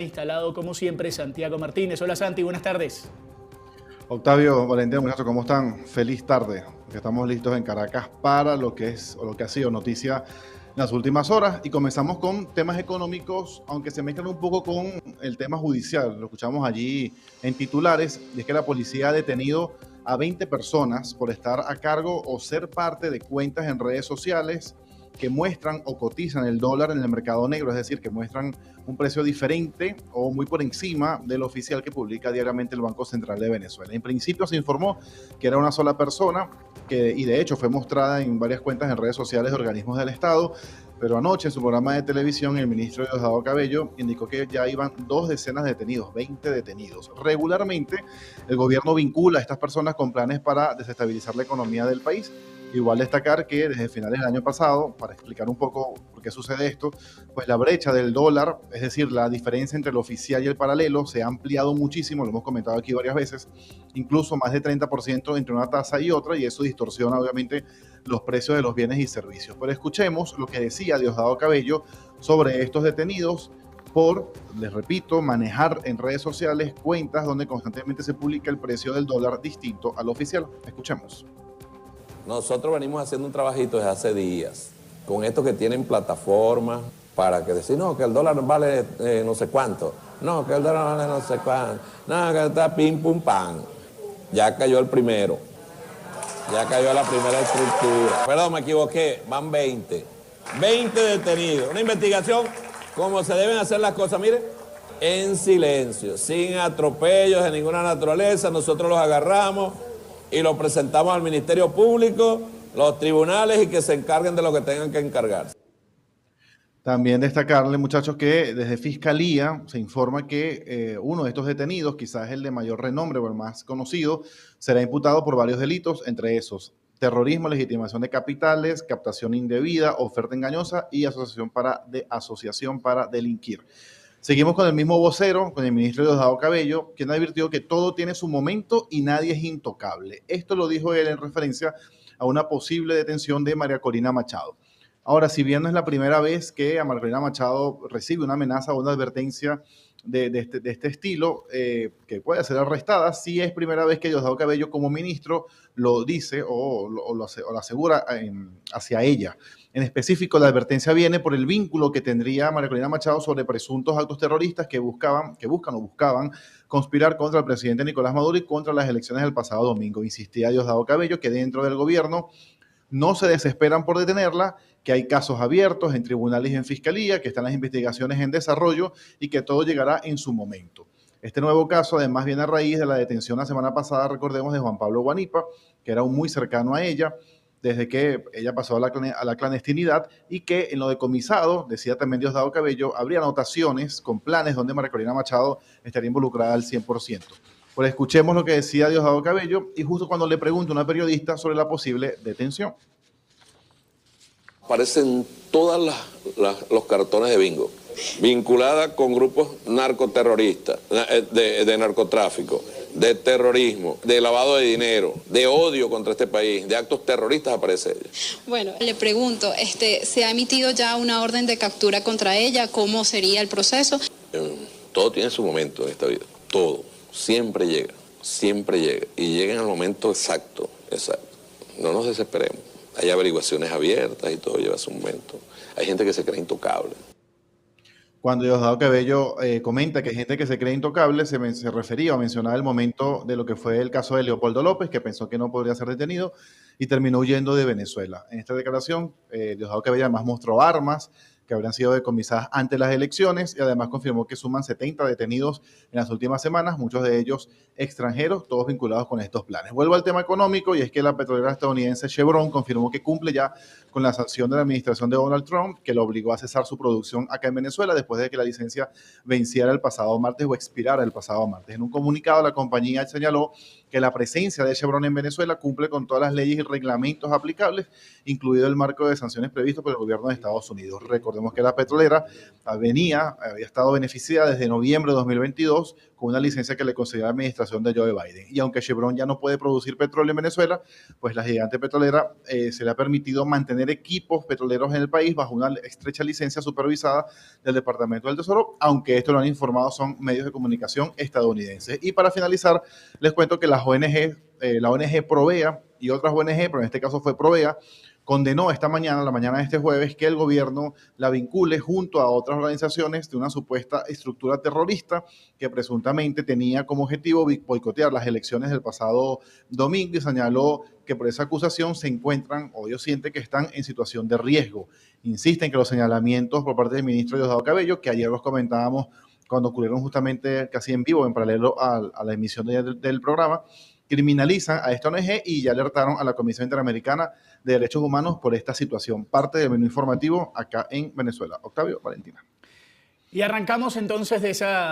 Instalado como siempre Santiago Martínez. Hola Santi, buenas tardes. Octavio, Valentín, muchachos, ¿cómo están? Feliz tarde. Estamos listos en Caracas para lo que es o lo que ha sido noticia en las últimas horas y comenzamos con temas económicos, aunque se mezclan un poco con el tema judicial. Lo escuchamos allí en titulares, y es que la policía ha detenido a 20 personas por estar a cargo o ser parte de cuentas en redes sociales que muestran o cotizan el dólar en el mercado negro, es decir, que muestran un precio diferente o muy por encima del oficial que publica diariamente el Banco Central de Venezuela. En principio se informó que era una sola persona y de hecho fue mostrada en varias cuentas en redes sociales de organismos del Estado, pero anoche en su programa de televisión el ministro Diosdado Cabello indicó que ya iban 2 decenas de detenidos, 20 detenidos. Regularmente el gobierno vincula a estas personas con planes para desestabilizar la economía del país. Igual destacar que desde finales del año pasado, para explicar un poco por qué sucede esto, pues la brecha del dólar, es decir, la diferencia entre el oficial y el paralelo, se ha ampliado muchísimo, lo hemos comentado aquí varias veces, incluso más de 30% entre una tasa y otra, y eso distorsiona obviamente los precios de los bienes y servicios. Pero escuchemos lo que decía Diosdado Cabello sobre estos detenidos por, les repito, manejar en redes sociales cuentas donde constantemente se publica el precio del dólar distinto al oficial. Escuchemos. Nosotros venimos haciendo un trabajito desde hace días, con estos que tienen plataformas para que decir, no, que el dólar vale no sé cuánto, no, que el dólar vale no sé cuánto, no, que está pim, pum, pam. Ya cayó el primero, ya cayó la primera estructura. Perdón, me equivoqué, van 20 detenidos. Una investigación como se deben hacer las cosas, mire, en silencio, sin atropellos de ninguna naturaleza, nosotros los agarramos y lo presentamos al Ministerio Público, los tribunales y que se encarguen de lo que tengan que encargarse. También destacarle, muchachos, que desde Fiscalía se informa que uno de estos detenidos, quizás el de mayor renombre o el más conocido, será imputado por varios delitos, entre esos terrorismo, legitimación de capitales, captación indebida, oferta engañosa y asociación para delinquir. Seguimos con el mismo vocero, con el ministro Diosdado Cabello, quien advirtió que todo tiene su momento y nadie es intocable. Esto lo dijo él en referencia a una posible detención de María Corina Machado. Ahora, si bien no es la primera vez que a María Corina Machado recibe una amenaza o una advertencia de este estilo, que puede ser arrestada, sí es primera vez que Diosdado Cabello como ministro lo dice o lo asegura hacia ella. En específico, la advertencia viene por el vínculo que tendría María Corina Machado sobre presuntos actos terroristas que buscaban conspirar contra el presidente Nicolás Maduro y contra las elecciones del pasado domingo. Insistía Diosdado Cabello que dentro del gobierno no se desesperan por detenerla, que hay casos abiertos en tribunales y en fiscalía, que están las investigaciones en desarrollo y que todo llegará en su momento. Este nuevo caso además viene a raíz de la detención la semana pasada, recordemos, de Juan Pablo Guanipa, que era un muy cercano a ella, desde que ella pasó a la clandestinidad y que en lo decomisado, decía también Diosdado Cabello, habría anotaciones con planes donde María Corina Machado estaría involucrada al 100%. Pues escuchemos lo que decía Diosdado Cabello y justo cuando le pregunta a una periodista sobre la posible detención. Aparecen todos los cartones de bingo, vinculada con grupos narcoterroristas, de narcotráfico, de terrorismo, de lavado de dinero, de odio contra este país, de actos terroristas, aparece ella. Bueno, le pregunto, ¿se ha emitido ya una orden de captura contra ella? ¿Cómo sería el proceso? Todo tiene su momento en esta vida, todo, siempre llega, y llega en el momento exacto, no nos desesperemos. Hay averiguaciones abiertas y todo lleva su momento. Hay gente que se cree intocable. Cuando Diosdado Cabello comenta que hay gente que se cree intocable, se refería o mencionaba el momento de lo que fue el caso de Leopoldo López, que pensó que no podría ser detenido y terminó huyendo de Venezuela. En esta declaración, Diosdado Cabello además mostró armas que habrían sido decomisadas ante las elecciones y además confirmó que suman 70 detenidos en las últimas semanas, muchos de ellos extranjeros, todos vinculados con estos planes. Vuelvo al tema económico y es que la petrolera estadounidense Chevron confirmó que cumple ya con la sanción de la administración de Donald Trump, que lo obligó a cesar su producción acá en Venezuela después de que la licencia venciera el pasado martes o expirara el pasado martes. En un comunicado, la compañía señaló que la presencia de Chevron en Venezuela cumple con todas las leyes y reglamentos aplicables, incluido el marco de sanciones previsto por el gobierno de Estados Unidos. Recordemos que la petrolera había estado beneficiada desde noviembre de 2022 con una licencia que le concedió la administración de Joe Biden. Y aunque Chevron ya no puede producir petróleo en Venezuela, pues la gigante petrolera se le ha permitido mantener tener equipos petroleros en el país bajo una estrecha licencia supervisada del Departamento del Tesoro, aunque esto lo han informado son medios de comunicación estadounidenses. Y para finalizar, les cuento que las ONG, la ONG Provea y otras ONG, pero en este caso fue Provea, condenó esta mañana, la mañana de este jueves, que el gobierno la vincule junto a otras organizaciones de una supuesta estructura terrorista que presuntamente tenía como objetivo boicotear las elecciones del pasado domingo, y señaló que por esa acusación se encuentran, o ellos sienten que están en situación de riesgo. Insisten que los señalamientos por parte del ministro Diosdado Cabello, que ayer los comentábamos cuando ocurrieron justamente casi en vivo, en paralelo a la emisión del programa, criminalizan a esta ONG y ya alertaron a la Comisión Interamericana de Derechos Humanos por esta situación. Parte del menú informativo acá en Venezuela. Octavio, Valentina. Y arrancamos entonces de esa